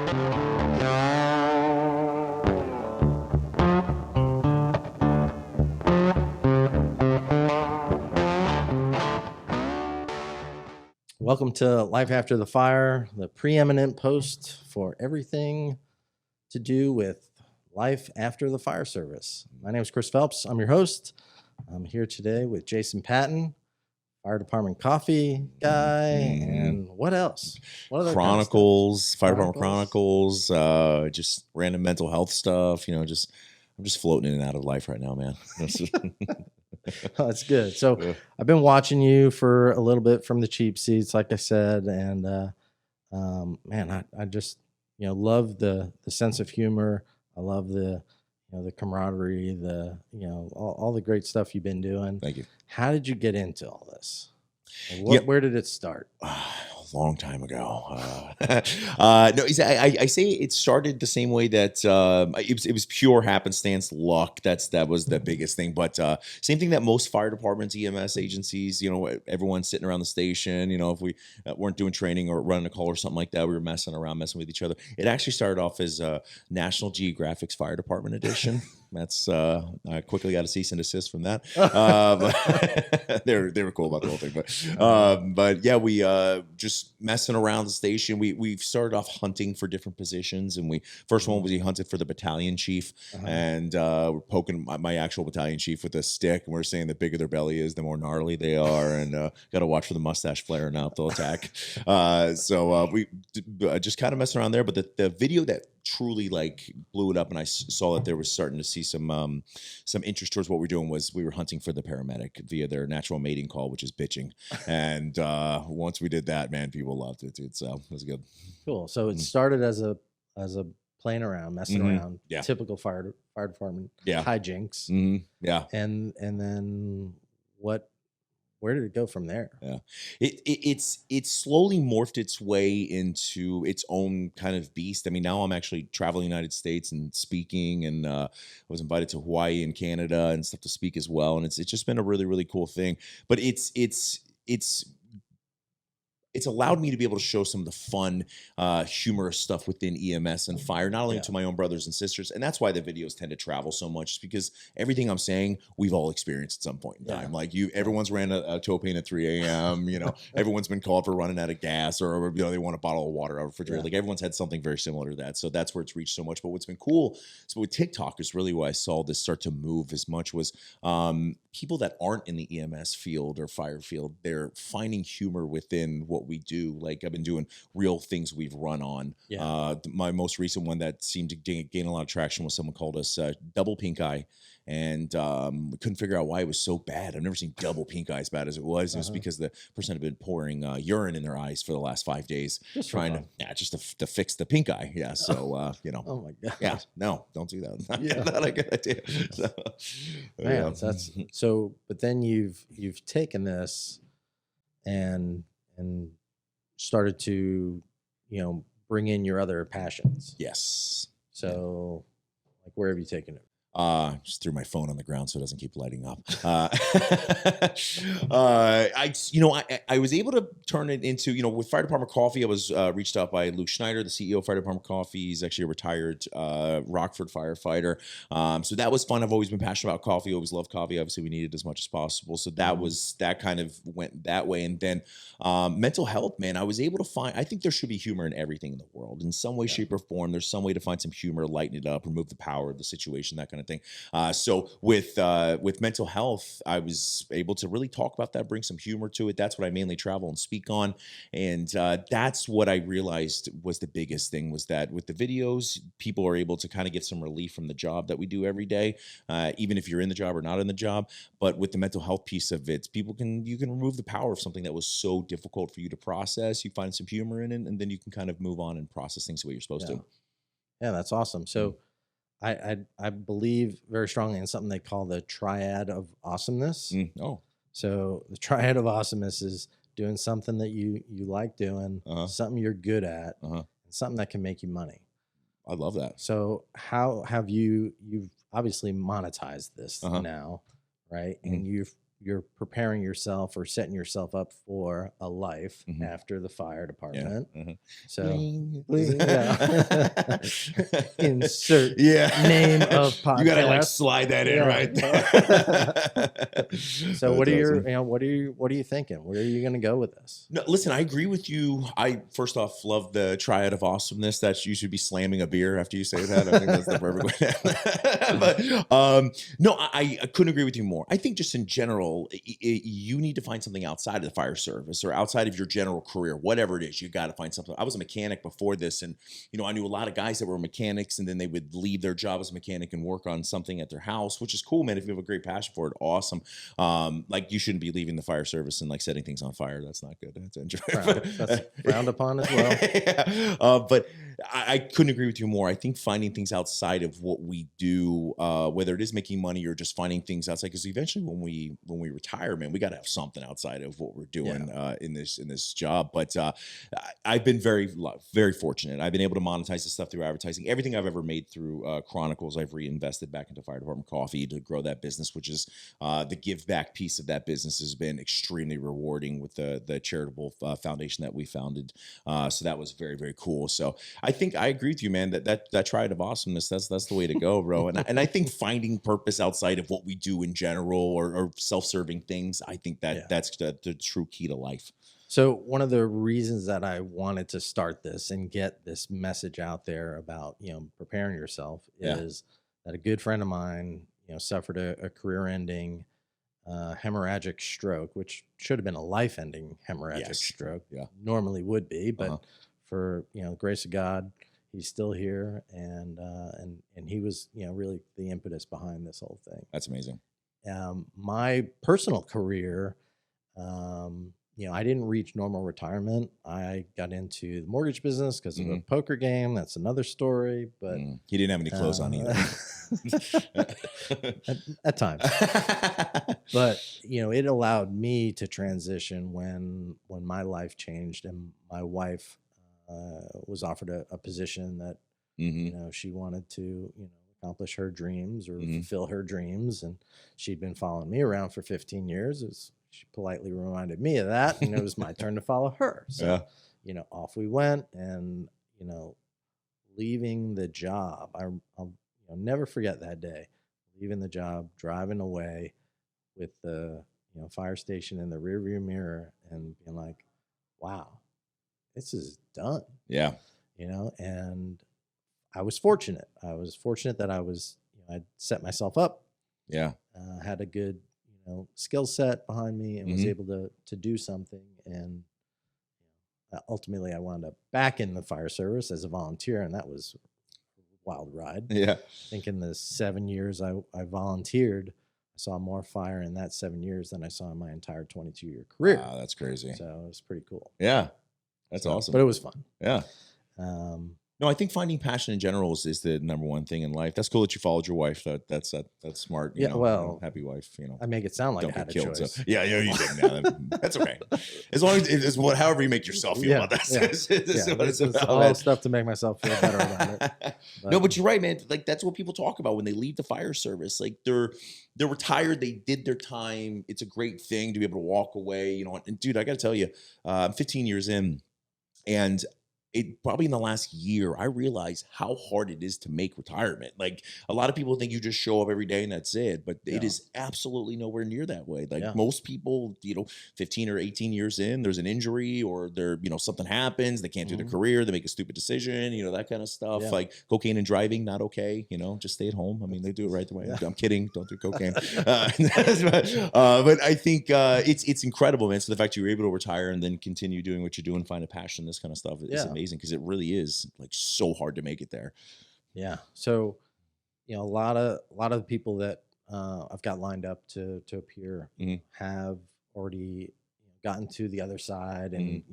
Welcome to Life After the Fire, the preeminent post for everything to do with life after the fire service. My name is Chris Phelps. I'm your host. I'm here today with Jason Patton, fire department coffee guy, and what else? What other Chronicles, Fire Department Chronicles, just random mental health stuff. I'm just floating in and out of life right now, man. Oh, that's good. So yeah. I've been watching you for a little bit from the cheap seats, like I said, and man, I just love the sense of humor. I love the the camaraderie, the all the great stuff you've been doing. Thank you. How did you get into all this? Where did it start? A long time ago. No, I say it started the same way that it was pure happenstance, luck. That was the biggest thing. But same thing that most fire departments, EMS agencies, everyone's sitting around the station. If we weren't doing training or running a call or something like that, we were messing with each other. It actually started off as National Geographic's Fire Department edition. That's I quickly got a cease and desist from that. They were cool about the whole thing, but yeah, we just messing around the station. We started off hunting for different positions, and first one was he hunted for the battalion chief, and we're poking my actual battalion chief with a stick, and we're saying the bigger their belly is, the more gnarly they are, and got to watch for the mustache flaring out, they'll attack. So we just kind of messing around there, but the video that truly blew it up, and I saw that there was starting to see some interest towards what we're doing, was we were hunting for the paramedic via their natural mating call, which is bitching. And once we did that, man, people loved it, dude. So it was good. Cool. So it started as a playing around, messing around, typical fire department hijinks. Yeah. And then where did it go from there? Yeah, it's slowly morphed its way into its own kind of beast. I mean, now I'm actually traveling the United States and speaking, and I was invited to Hawaii and Canada and stuff to speak as well. And it's just been a really, really cool thing. But it's allowed me to be able to show some of the fun, humorous stuff within EMS and fire, not only to my own brothers and sisters. And that's why the videos tend to travel so much, because everything I'm saying, we've all experienced at some point in time. Everyone's ran a tow pain at 3 a.m. Everyone's been called for running out of gas, or they want a bottle of water out of the refrigerator. Everyone's had something very similar to that. So that's where it's reached so much. But what's been cool, so with TikTok is really why I saw this start to move as much, was people that aren't in the EMS field or fire field, they're finding humor within what we do. I've been doing real things we've run on. My most recent one that seemed to gain a lot of traction was someone called us double pink eye, and we couldn't figure out why it was so bad. I've never seen double pink eye as bad as it was. It was because the person had been pouring urine in their eyes for the last 5 days, just to fix the pink eye. Yeah, so oh my god, yeah, no, don't do that. Not a good idea. So, man, that's so. But then you've taken this and started to bring in your other passions. Yes. So where have you taken it? Just threw my phone on the ground so it doesn't keep lighting up. I was able to turn it into, with Fire Department Coffee, I was reached out by Luke Schneider, the CEO of Fire Department Coffee. He's actually a retired Rockford firefighter. So that was fun. I've always been passionate about coffee, always loved coffee. Obviously, we need it as much as possible. So that kind of went that way. And then mental health, man, I was able to find, I think there should be humor in everything in the world. In some way, shape, or form, there's some way to find some humor, lighten it up, remove the power of the situation, that kind of thing. So with mental health, I was able to really talk about that, bring some humor to it. That's what I mainly travel and speak on. And that's what I realized was the biggest thing, was that with the videos, people are able to kind of get some relief from the job that we do every day, even if you're in the job or not in the job. But with the mental health piece of it, you can remove the power of something that was so difficult for you to process. You find some humor in it, and then you can kind of move on and process things the way you're supposed to. Yeah, that's awesome. So I believe very strongly in something they call the triad of awesomeness. So the triad of awesomeness is doing something that you like doing, something you're good at, and something that can make you money. I love that. So how have you've obviously monetized this now, right? And you've you're preparing yourself or setting yourself up for a life after the fire department. So yeah. Insert name of podcast. You gotta like slide that in right there. So what are your, what are you thinking? Where are you going to go with this? No, listen, I agree with you. I first off love the triad of awesomeness that you should be slamming a beer after you say that. I think that's the perfect way. But no, I couldn't agree with you more. I think just in general, you need to find something outside of the fire service or outside of your general career, whatever it is. You got to find something. I was a mechanic before this, and I knew a lot of guys that were mechanics, and then they would leave their job as a mechanic and work on something at their house, which is cool, man. If you have a great passion for it, awesome. Like you shouldn't be leaving the fire service and like setting things on fire. That's not good. That's enjoyable. That's frowned upon as well. Yeah. But I couldn't agree with you more. I think finding things outside of what we do, whether it is making money or just finding things outside, because eventually when we retire, man, we got to have something outside of what we're doing in this job. But I've been very fortunate. I've been able to monetize this stuff through advertising. Everything I've ever made through Chronicles, I've reinvested back into Fire Department Coffee to grow that business, which is the give back piece of that business has been extremely rewarding with the charitable foundation that we founded. So that was very, very cool. So I think I agree with you, man, that triad of awesomeness, that's the way to go, bro. And I think finding purpose outside of what we do in general or self-serving things, I think that's the true key to life. So one of the reasons that I wanted to start this and get this message out there about, preparing yourself is that a good friend of mine, suffered a career-ending hemorrhagic stroke, which should have been a life-ending hemorrhagic stroke. Normally would be, but for the grace of God, he's still here, and he was really the impetus behind this whole thing. That's amazing. My personal career, I didn't reach normal retirement. I got into the mortgage business because of a poker game. That's another story. But he didn't have any clothes on either. at times. But it allowed me to transition when my life changed and my wife was offered a position that she wanted to accomplish her dreams or fulfill her dreams, and she'd been following me around for 15 years. She politely reminded me of that, and it was my turn to follow her. So, off we went, and leaving the job, I'll never forget that day. Leaving the job, driving away with the fire station in the rearview mirror, and being like, "Wow, this is done." Yeah. And I was fortunate. That I was, I'd set myself up. Yeah. Had a good, skill set behind me, and was able to do something. And ultimately, I wound up back in the fire service as a volunteer, and that was a wild ride. Yeah. I think in the 7 years I volunteered, I saw more fire in that 7 years than I saw in my entire 22-year career. Wow, that's crazy. So it was pretty cool. Yeah. That's awesome. But it was fun. Yeah. No, I think finding passion in general is the number one thing in life. That's cool that you followed your wife. That's smart. Well, happy wife. I make it sound like don't I had get a killed. choice. So, yeah, you didn't. That's okay. As long as it's however you make yourself feel about that. It's all stuff to make myself feel better about it. No, but you're right, man. Like that's what people talk about when they leave the fire service. Like they're retired. They did their time. It's a great thing to be able to walk away. And dude, I got to tell you, I'm 15 years in, and it probably in the last year, I realized how hard it is to make retirement. Like a lot of people think you just show up every day and that's it, but it is absolutely nowhere near that way. Like most people, 15 or 18 years in, there's an injury or something happens. They can't do their career. They make a stupid decision, that kind of stuff. Yeah. Like cocaine and driving, not okay. Just stay at home. I mean, they do it right the way. I'm kidding. Don't do cocaine. But I think it's incredible, man. So the fact you were able to retire and then continue doing what you're doing, find a passion, this kind of stuff is amazing. Because it really is like so hard to make it there. Yeah. So, a lot of the people that I've got lined up to appear have already gotten to the other side and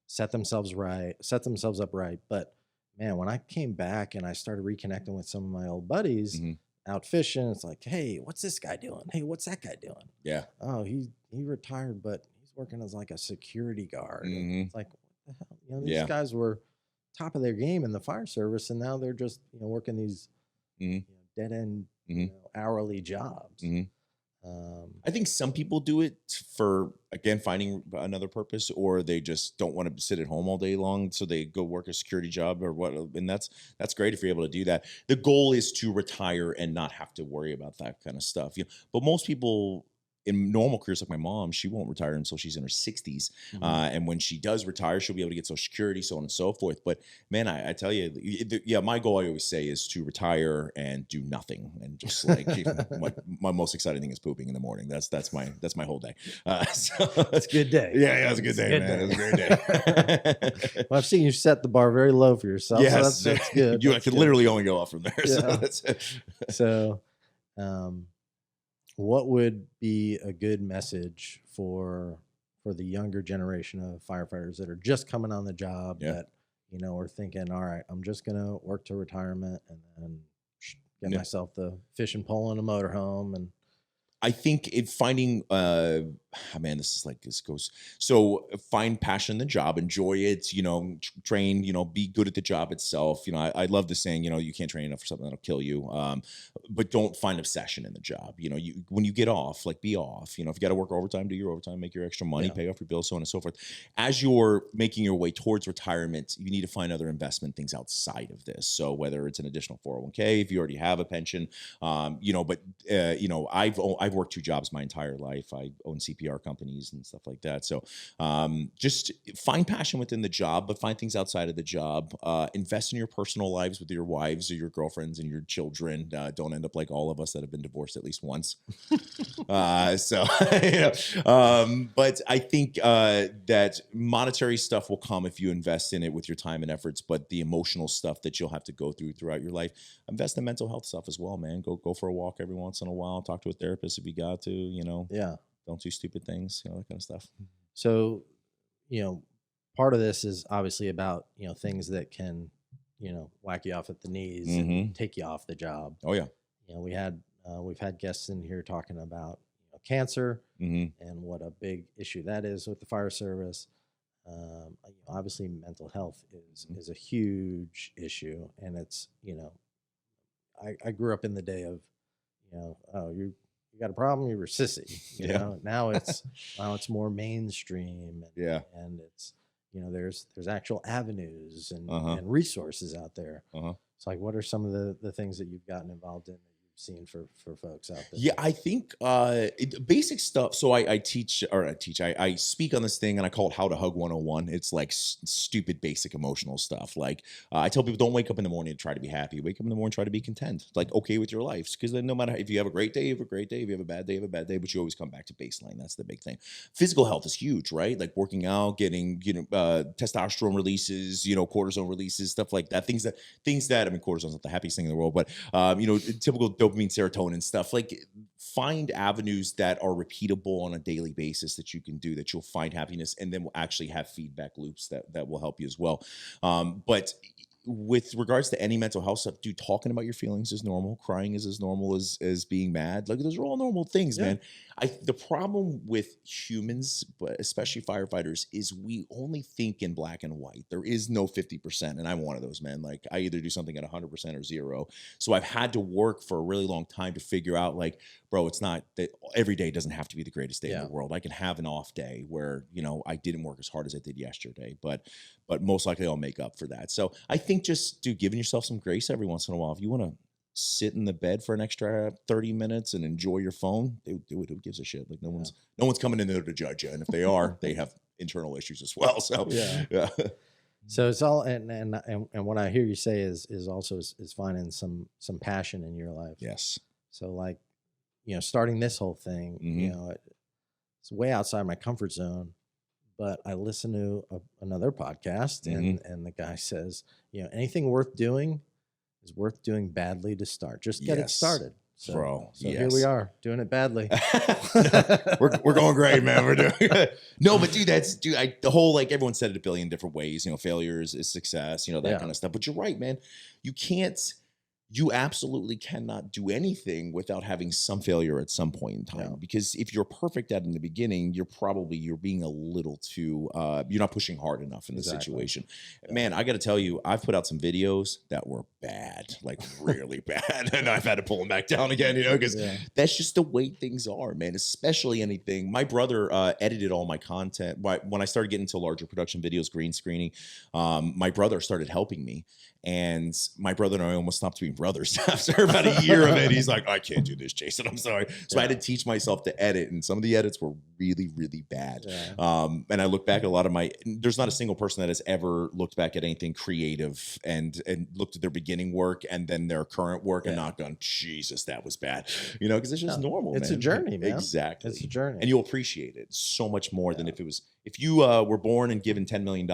set themselves up right. But man, when I came back and I started reconnecting with some of my old buddies out fishing, it's like, hey, what's this guy doing? Hey, what's that guy doing? Yeah. Oh, he retired, but he's working as like a security guard. It's like, what the hell? These guys were top of their game in the fire service, and now they're just working these dead end hourly jobs. I think some people do it for, again, finding another purpose, or they just don't want to sit at home all day long, so they go work a security job or what. And that's great if you're able to do that. The goal is to retire and not have to worry about that kind of stuff. But most people in normal careers, like my mom, she won't retire until she's in her 60s. And when she does retire, she'll be able to get Social Security, so on and so forth. But man, I tell you, yeah, my goal, I always say, is to retire and do nothing, and just like my most exciting thing is pooping in the morning. That's my whole day. So It's a good day. Yeah, it was a good day, man. It was a great day. Well, I've seen you set the bar very low for yourself. Yes, so that's good. I can literally only go up from there. Yeah. So that's it. So, what would be a good message for the younger generation of firefighters that are just coming on the job, that are thinking, all right, I'm just gonna work to retirement and then get myself the fishing pole and a motorhome? And I think finding, man, this goes. So find passion in the job, enjoy it, train, be good at the job itself. I love the saying, you can't train enough for something that'll kill you. But don't find obsession in the job. When you get off, be off. If you got to work overtime, do your overtime, make your extra money, pay off your bills, so on and so forth. As you're making your way towards retirement, you need to find other investment things outside of this. So whether it's an additional 401k, if you already have a pension, I've worked 2 jobs my entire life. I own CPR companies and stuff like that. So just find passion within the job, but find things outside of the job. Invest in your personal lives with your wives or your girlfriends and your children. Don't end up like all of us that have been divorced at least once. But I think that monetary stuff will come if you invest in it with your time and efforts, but the emotional stuff that you'll have to go throughout your life, invest in mental health stuff as well, man. Go for a walk every once in a while. Talk to a therapist if you got to, don't do stupid things, that kind of stuff. So, part of this is obviously about, things that can, whack you off at the knees and take you off the job. Oh yeah. We've had guests in here talking about cancer and what a big issue that is with the fire service. Obviously mental health is a huge issue, and it's, I grew up in the day of, oh, you got a problem, you're a sissy. Now it's more mainstream, and it's, there's actual avenues and resources out there. It's like, what are some of the things that you've gotten involved in that you've seen for folks out there? Yeah, I think basic stuff. So I speak on this thing, and I call it How to Hug 101. It's like stupid, basic emotional stuff. Like I tell people, don't wake up in the morning and try to be happy. Wake up in the morning, try to be content, like okay with your life. Because then no matter if you have a great day, you have a great day. If you have a bad day, you have a bad day. But you always come back to baseline. That's the big thing. Physical health is huge, right? Like working out, getting testosterone releases, cortisone releases, stuff like that. Things that I mean, cortisone's not the happiest thing in the world, but typical dopamine, serotonin stuff. Like find avenues that are repeatable on a daily basis that you can do, that you'll find happiness, and then we'll actually have feedback loops that will help you as well. But with regards to any mental health stuff, dude, talking about your feelings is normal. Crying is as normal as being mad. Like those are all normal things, man. The problem with humans, but especially firefighters, is we only think in black and white. There is no 50%. And I'm one of those, man. Like I either do something at 100% or 0. So I've had to work for a really long time to figure out, like, bro, it's not that every day doesn't have to be the greatest day in the world. I can have an off day where, I didn't work as hard as I did yesterday, but most likely I'll make up for that. So I think just, dude, giving yourself some grace every once in a while. If you want to sit in the bed for an extra 30 minutes and enjoy your phone, do it. Who gives a shit? Like no one's coming in there to judge you. And if they are, they have internal issues as well. So yeah. So it's all, and what I hear you say is also finding some passion in your life. Yes. So like, starting this whole thing, it's way outside my comfort zone, but I listen to another podcast and the guy says, anything worth doing is worth doing badly to start. Just get it started. So here we are doing it badly. we're going great, man. We're doing good. No, but dude, the whole, like everyone said it a billion different ways, failure is success, that kind of stuff. But you're right, man. You absolutely cannot do anything without having some failure at some point in time. Because if you're perfect at it in the beginning, you're being a little too, you're not pushing hard enough in the situation. Man, I got to tell you, I've put out some videos that were bad, like really bad. And I've had to pull them back down again, because that's just the way things are, man, especially anything. My brother edited all my content. When I started getting into larger production videos, green screening, my brother started helping me. And my brother and I almost stopped being brothers after about a year of it. He's like, I can't do this, Jason. I'm sorry. So I had to teach myself to edit. And some of the edits were really, really bad. Yeah. And I look back at a lot of there's not a single person that has ever looked back at anything creative and looked at their beginning work and then their current work and not gone, Jesus, that was bad. Because it's just normal, It's man. a journey, man. Exactly. It's a journey. And you'll appreciate it so much more than if you were born and given $10 million,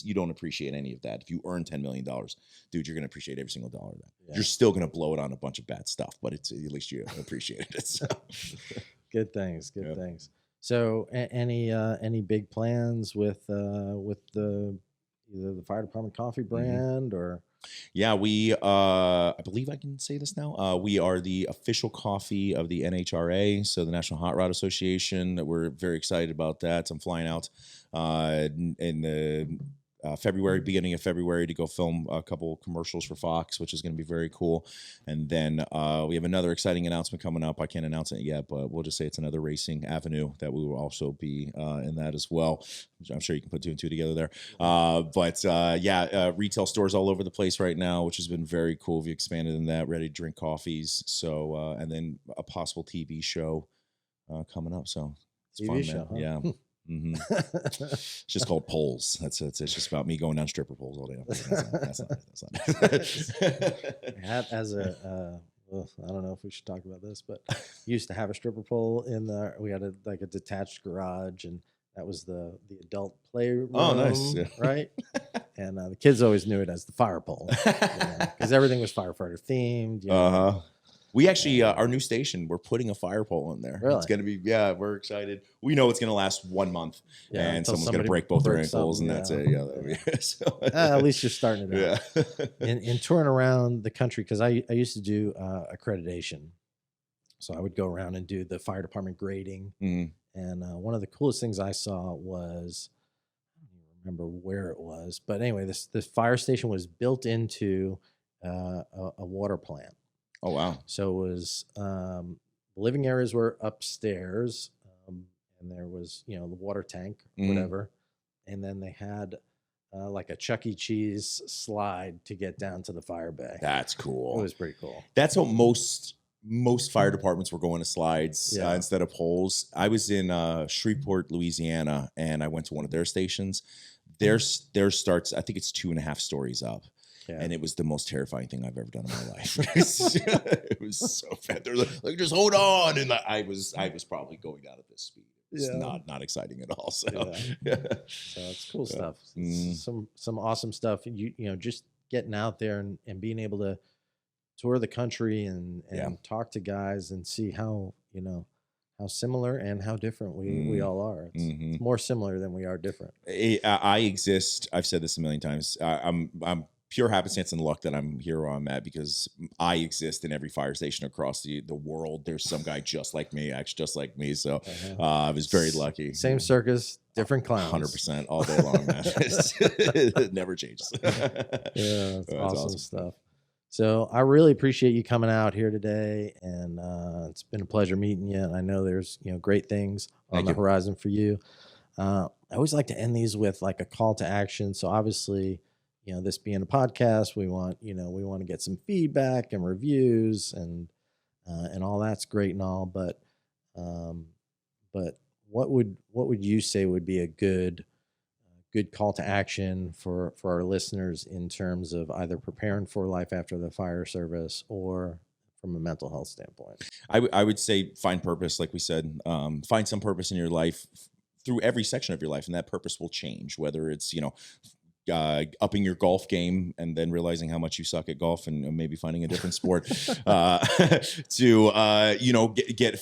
you don't appreciate any of that. If you earn $10 million, dude, you're going to appreciate every single dollar of that. Yeah. You're still going to blow it on a bunch of bad stuff, but at least you appreciated it. So. Good things. Things. So any big plans with either the fire department coffee brand or? Yeah, we, I believe I can say this now. We are the official coffee of the NHRA, so the National Hot Rod Association. We're very excited about that. I'm flying out in the beginning of February to go film a couple commercials for Fox, which is going to be very cool. And then we have another exciting announcement coming up. I can't announce it yet, but we'll just say it's another racing avenue that we will also be in that as well. I'm sure you can put 2 and 2 together there. Retail stores all over the place right now, which has been very cool. We've expanded in that, ready to drink coffees. So, and then a possible TV show coming up. So it's TV fun, show, man. huh? Yeah. Mm-hmm. It's just called poles. It's just about me going down stripper poles all day. That's not it. As a I don't know if we should talk about this, but used to have a stripper pole we had a detached garage, and that was the adult playroom. Oh, nice. Yeah. Right? And the kids always knew it as the fire pole because everything was firefighter themed. We actually, our new station, we're putting a fire pole in there. Really? It's going to be, we're excited. We know it's going to last 1 month and someone's going to break both their ankles and that's it. At least you're starting it out. In touring around the country, because I used to do accreditation. So I would go around and do the fire department grading. Mm-hmm. And one of the coolest things I saw was, I don't even remember where it was, but anyway, this fire station was built into a water plant. Oh, wow. So it was living areas were upstairs, and there was, the water tank, whatever. And then they had like a Chuck E. Cheese slide to get down to the fire bay. That's cool. It was pretty cool. That's what most fire departments were going to slides instead of poles. I was in Shreveport, Louisiana, and I went to one of their stations. Theirs starts, I think it's 2.5 stories up. Yeah. And it was the most terrifying thing I've ever done in my life. It was so bad. They're like, just hold on. And I was probably going down at this speed. It's not exciting at all. So, so it's cool stuff. It's some awesome stuff. You just getting out there and being able to tour the country and talk to guys and see how similar and how different we all are. It's more similar than we are different. I exist. I've said this a million times. I'm pure happenstance and luck that I'm here where I'm at because I exist in every fire station across the world. There's some guy just like me, acts just like me. So I was very lucky. Same circus, different clowns. 100% all day long, man. It never changes. That's awesome stuff. So I really appreciate you coming out here today, and it's been a pleasure meeting you. And I know there's great things on the horizon for you. I always like to end these with like a call to action. So obviously, this being a podcast, we want to get some feedback and reviews and all that's great and all. But what would you say would be a good call to action for our listeners in terms of either preparing for life after the fire service or from a mental health standpoint? I would say find purpose, like we said. Find some purpose in your life through every section of your life, and that purpose will change, whether it's upping your golf game and then realizing how much you suck at golf and maybe finding a different sport to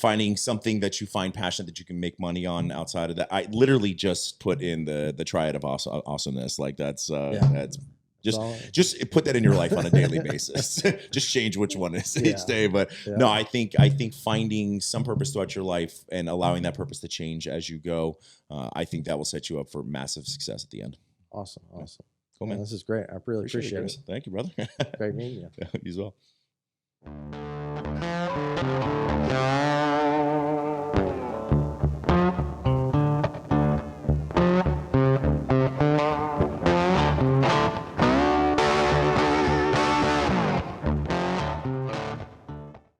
finding something that you find passionate that you can make money on outside of that. I literally just put in the triad of awesomeness. Like that's just put that in your life on a daily basis. Just change which one is each day. But no, I think finding some purpose throughout your life and allowing that purpose to change as you go, I think that will set you up for massive success at the end. Awesome. Cool, man. This is great. I really appreciate Chris. it. Thank you, brother. Great meeting you. You as well.